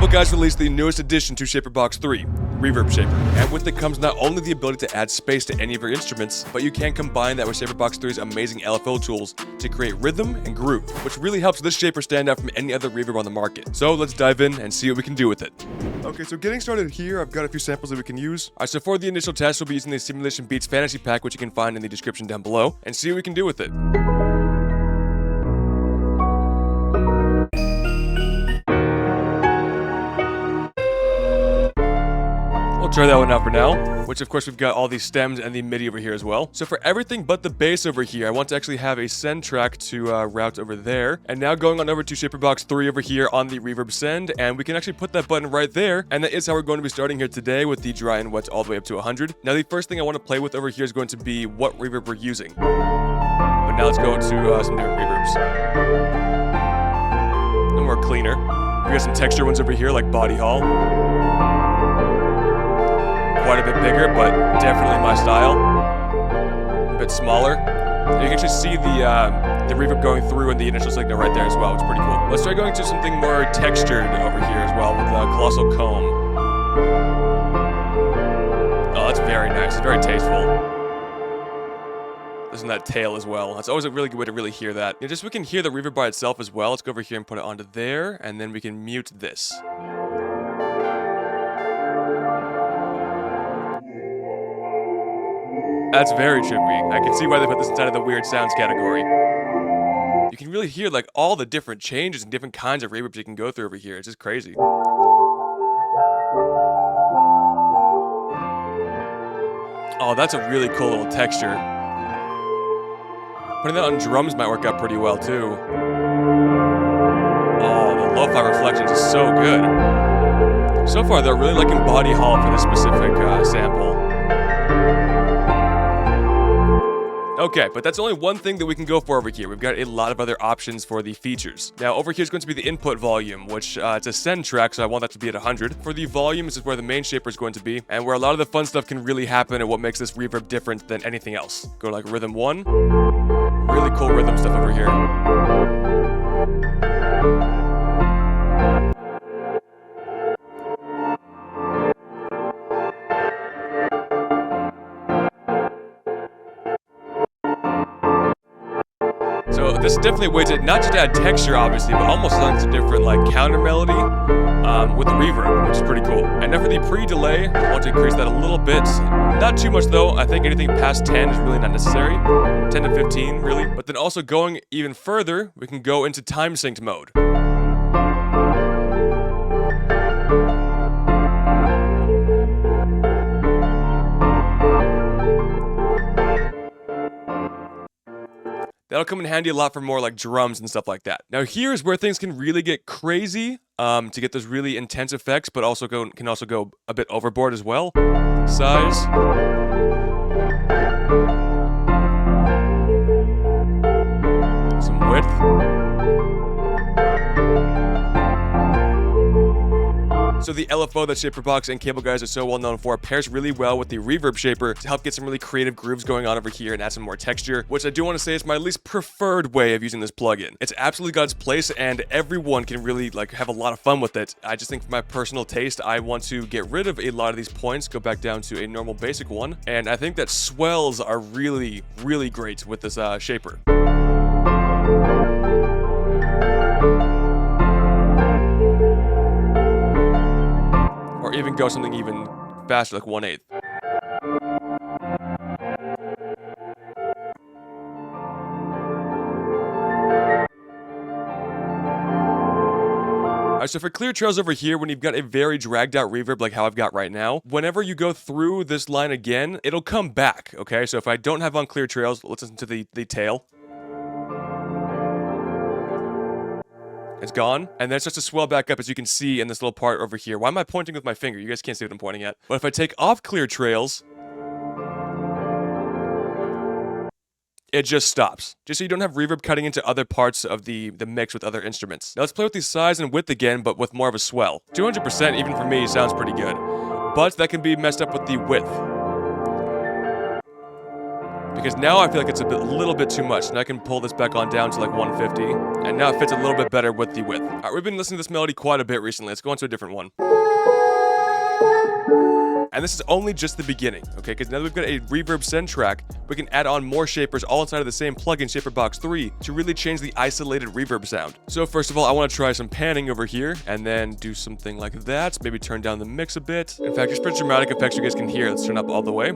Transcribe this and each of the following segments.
Cableguys released the newest addition to Shaperbox 3, Reverb Shaper. And with it comes not only the ability to add space to any of your instruments, but you can combine that with Shaperbox 3's amazing LFO tools to create rhythm and groove, which really helps this shaper stand out from any other reverb on the market. So let's dive in and see what we can do with it. Okay, so getting started here, I've got a few samples that we can use. Alright, so for the initial test, we'll be using the Simulation Beats Fantasy Pack, which you can find in the description down below, and see what we can do with it. We'll try that one out for now, which of course we've got all these stems and the MIDI over here as well. So for everything but the bass over here, I want to actually have a send track to route over there. And now going on over to Shaperbox 3 over here on the Reverb Send, and we can actually put that button right there. And that is how we're going to be starting here today with the dry and wet all the way up to 100. Now the first thing I want to play with over here is going to be what reverb we're using. But now let's go into some different reverbs. And more cleaner. We got some texture ones over here like Body Hall. Quite a bit bigger, but definitely my style. A bit smaller. And you can actually see the reverb going through in the initial signal right there as well. It's pretty cool. Let's try going to something more textured over here as well with Colossal Comb. Oh, that's very nice. It's very tasteful. Listen to that tail as well. That's always a really good way to really hear that. Just so we can hear the reverb by itself as well. Let's go over here and put it onto there, and then we can mute this. That's very trippy. I can see why they put this inside of the weird sounds category. You can really hear like all the different changes and different kinds of reverbs you can go through over here. It's just crazy. Oh, that's a really cool little texture. Putting that on drums might work out pretty well too. Oh, the lo-fi reflections is so good. So far, they're really liking Body Hall for this specific sample. Okay, but that's only one thing that we can go for over here. We've got a lot of other options for the features. Now, over here is going to be the input volume, which it's a send track, so I want that to be at 100. For the volume, this is where the main shaper is going to be, and where a lot of the fun stuff can really happen and what makes this reverb different than anything else. Go to like rhythm 1. Really cool rhythm stuff over here. So this is definitely a way to not just add texture, obviously, but almost sounds a different like counter melody with the reverb, which is pretty cool. And now for the pre-delay, I want to increase that a little bit. Not too much though. I think anything past 10 is really not necessary. 10 to 15 really. But then also going even further, we can go into time synced mode. That'll come in handy a lot for more like drums and stuff like that. Now here's where things can really get crazy to get those really intense effects, but also can also go a bit overboard as well. Size. Some width. So the LFO that Shaperbox and Cableguys are so well known for pairs really well with the Reverb Shaper to help get some really creative grooves going on over here and add some more texture, which I do want to say is my least preferred way of using this plugin. It's absolutely God's place and everyone can really like have a lot of fun with it. I just think for my personal taste, I want to get rid of a lot of these points, go back down to a normal basic one, and I think that swells are really, really great with this shaper. Or even go something even faster, like 1/8. Alright, so for clear trails over here, when you've got a very dragged out reverb like how I've got right now, whenever you go through this line again, it'll come back, okay? So if I don't have on clear trails, let's listen to the tail. It's gone, and then it starts to swell back up as you can see in this little part over here. Why am I pointing with my finger? You guys can't see what I'm pointing at. But if I take off clear trails, it just stops. Just so you don't have reverb cutting into other parts of the mix with other instruments. Now let's play with the size and width again, but with more of a swell. 200%, even for me, sounds pretty good. But that can be messed up with the width. because now I feel like it's a little bit too much. And I can pull this back on down to like 150, and now it fits a little bit better with the width. All right, we've been listening to this melody quite a bit recently. Let's go on to a different one. And this is only just the beginning, okay? Because now that we've got a reverb send track, we can add on more shapers all inside of the same plugin, Shaperbox 3, to really change the isolated reverb sound. So first of all, I want to try some panning over here, and then do something like that. Maybe turn down the mix a bit. In fact, just for dramatic effects you guys can hear, let's turn up all the way.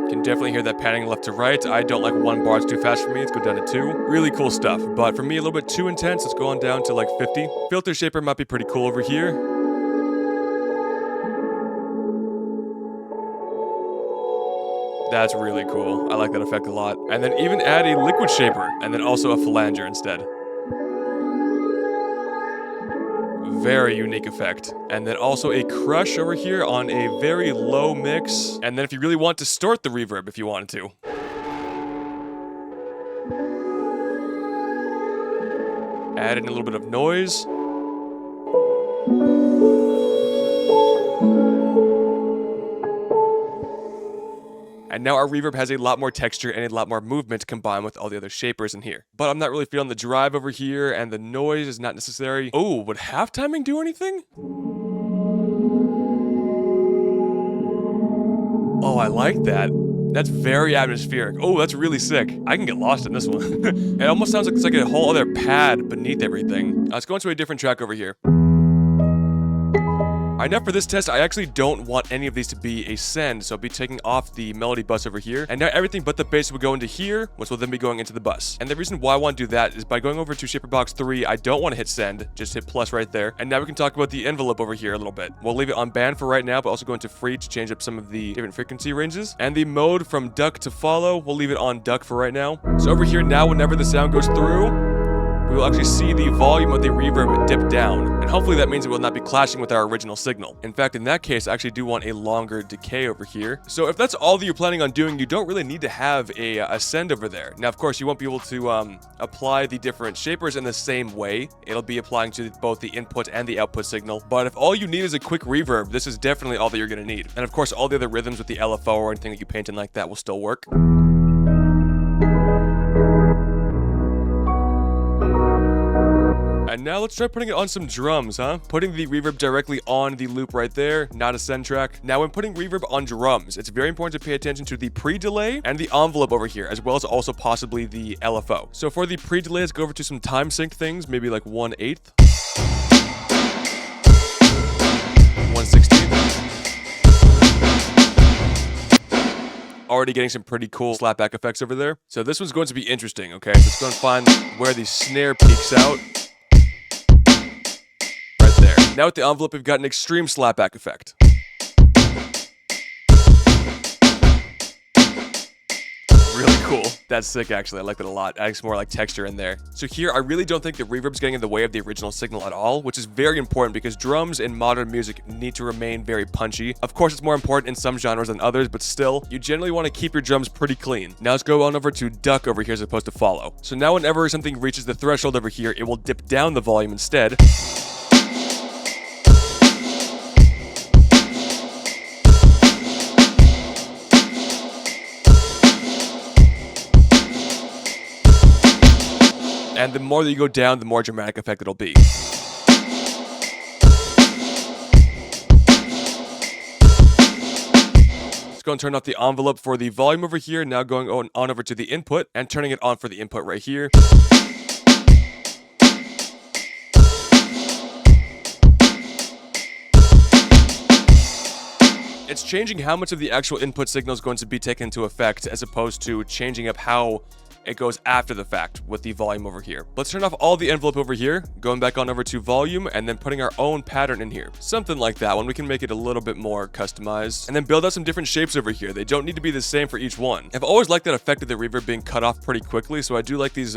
You can definitely hear that panning left to right. I don't like 1 bar, it's too fast for me. Let's go down to 2. Really cool stuff, but for me, a little bit too intense. Let's go on down to like 50. Filter shaper might be pretty cool over here. That's really cool. I like that effect a lot. And then even add a liquid shaper, and then also a flanger instead. Very unique effect. And then also a crush over here on a very low mix. And then if you really want to distort the reverb, if you wanted to. Add in a little bit of noise. And now our reverb has a lot more texture and a lot more movement combined with all the other shapers in here. But I'm not really feeling the drive over here, and the noise is not necessary. Oh, would half timing do anything? Oh, I like that. That's very atmospheric. Oh, that's really sick. I can get lost in this one. It almost sounds like it's like a whole other pad beneath everything. Let's go into a different track over here. Alright, now for this test, I actually don't want any of these to be a send, so I'll be taking off the melody bus over here, and now everything but the bass will go into here, which will then be going into the bus. And the reason why I want to do that is by going over to Shaperbox 3, I don't want to hit send, just hit plus right there, and now we can talk about the envelope over here a little bit. We'll leave it on band for right now, but also go into free to change up some of the different frequency ranges. And the mode from duck to follow, we'll leave it on duck for right now. So over here now, whenever the sound goes through, we will actually see the volume of the reverb dip down, and hopefully that means it will not be clashing with our original signal. In fact, in that case, I actually do want a longer decay over here. So if that's all that you're planning on doing, you don't really need to have a send over there. Now, of course, you won't be able to apply the different shapers in the same way. It'll be applying to both the input and the output signal. But if all you need is a quick reverb, this is definitely all that you're going to need. And of course, all the other rhythms with the LFO or anything that you paint in like that will still work. And now let's try putting it on some drums, huh? Putting the reverb directly on the loop right there, not a send track. Now when putting reverb on drums, it's very important to pay attention to the pre-delay and the envelope over here, as well as also possibly the LFO. So for the pre-delay, let's go over to some time sync things, maybe like 1/8. 1/16. Already getting some pretty cool slapback effects over there. So this one's going to be interesting, okay? So let's go and find where the snare peaks out. Now with the envelope, we've got an extreme slapback effect. Really cool. That's sick, actually. I like that a lot. Adds more like texture in there. So here, I really don't think the reverb's getting in the way of the original signal at all, which is very important because drums in modern music need to remain very punchy. Of course, it's more important in some genres than others, but still, you generally want to keep your drums pretty clean. Now let's go on over to duck over here as opposed to follow. So now whenever something reaches the threshold over here, it will dip down the volume instead. And the more that you go down, the more dramatic effect it'll be. Let's go and turn off the envelope for the volume over here. Now going on over to the input and turning it on for the input right here. It's changing how much of the actual input signal is going to be taken into effect as opposed to changing up how it goes after the fact with the volume over here. Let's turn off all the envelope over here, going back on over to volume, and then putting our own pattern in here. Something like that one. We can make it a little bit more customized. And then build out some different shapes over here. They don't need to be the same for each one. I've always liked that effect of the reverb being cut off pretty quickly, so I do like these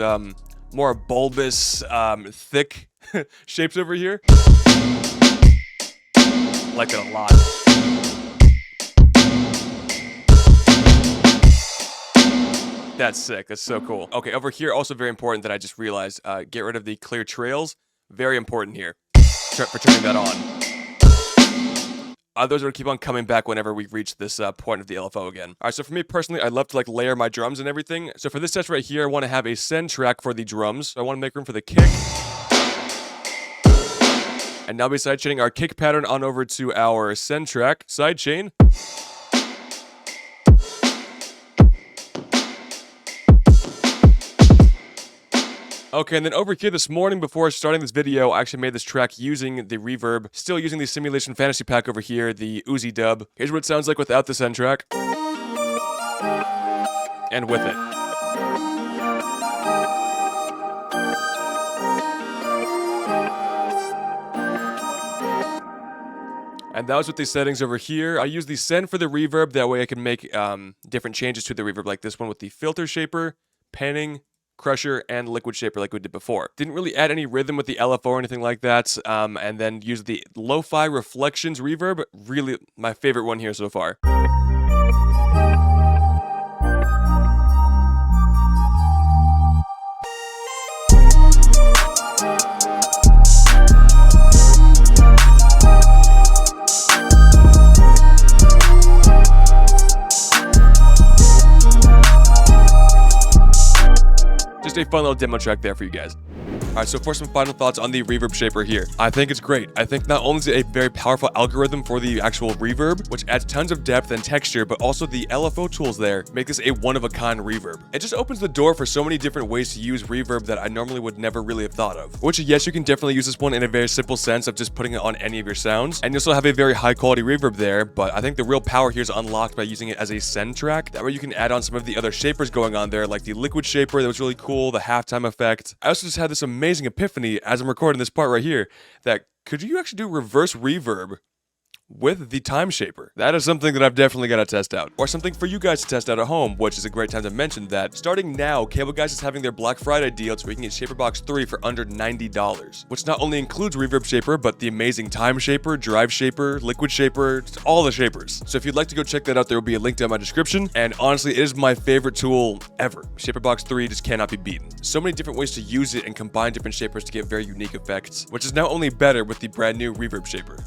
more bulbous, thick shapes over here. Like it a lot. That's sick. That's so cool. Okay, over here, also very important that I just realized, get rid of the clear trails. Very important here for turning that on. others will keep on coming back whenever we reach this point of the LFO again. All right, so for me personally, I love to like layer my drums and everything. So for this test right here, I want to have a send track for the drums. So I want to make room for the kick. And now we'll be sidechaining our kick pattern on over to our send track. Sidechain. Okay, and then over here this morning before starting this video, I actually made this track using the reverb, still using the Simulation Fantasy Pack over here, the Uzi dub. Here's what it sounds like without the send track. And with it. And that was with the settings over here. I use the send for the reverb, that way I can make different changes to the reverb, like this one with the filter shaper, panning, crusher, and liquid shaper like we did before. Didn't really add any rhythm with the LFO or anything like that, and then use the lo-fi reflections reverb, really my favorite one here so far. Just a fun little demo track there for you guys. Alright, so for some final thoughts on the Reverb Shaper here. I think it's great. I think not only is it a very powerful algorithm for the actual reverb, which adds tons of depth and texture, but also the LFO tools there make this a one-of-a-kind reverb. It just opens the door for so many different ways to use reverb that I normally would never really have thought of. Which, yes, you can definitely use this one in a very simple sense of just putting it on any of your sounds, and you'll still have a very high-quality reverb there, but I think the real power here is unlocked by using it as a send track. That way you can add on some of the other shapers going on there, like the liquid shaper that was really cool, the halftime effect. I also just had this amazing epiphany as I'm recording this part right here, that could you actually do reverse reverb with the time shaper? That is something that I've definitely got to test out, or something for you guys to test out at home, which is a great time to mention that starting now, Cableguys is having their Black Friday deal so we can get Shaperbox 3 for under $90, which not only includes Reverb Shaper, but the amazing Time Shaper, Drive Shaper, Liquid Shaper, all the shapers. So if you'd like to go check that out, there will be a link down in my description, and honestly, it is my favorite tool ever. Shaperbox 3 just cannot be beaten. So many different ways to use it and combine different shapers to get very unique effects, which is now only better with the brand new Reverb Shaper.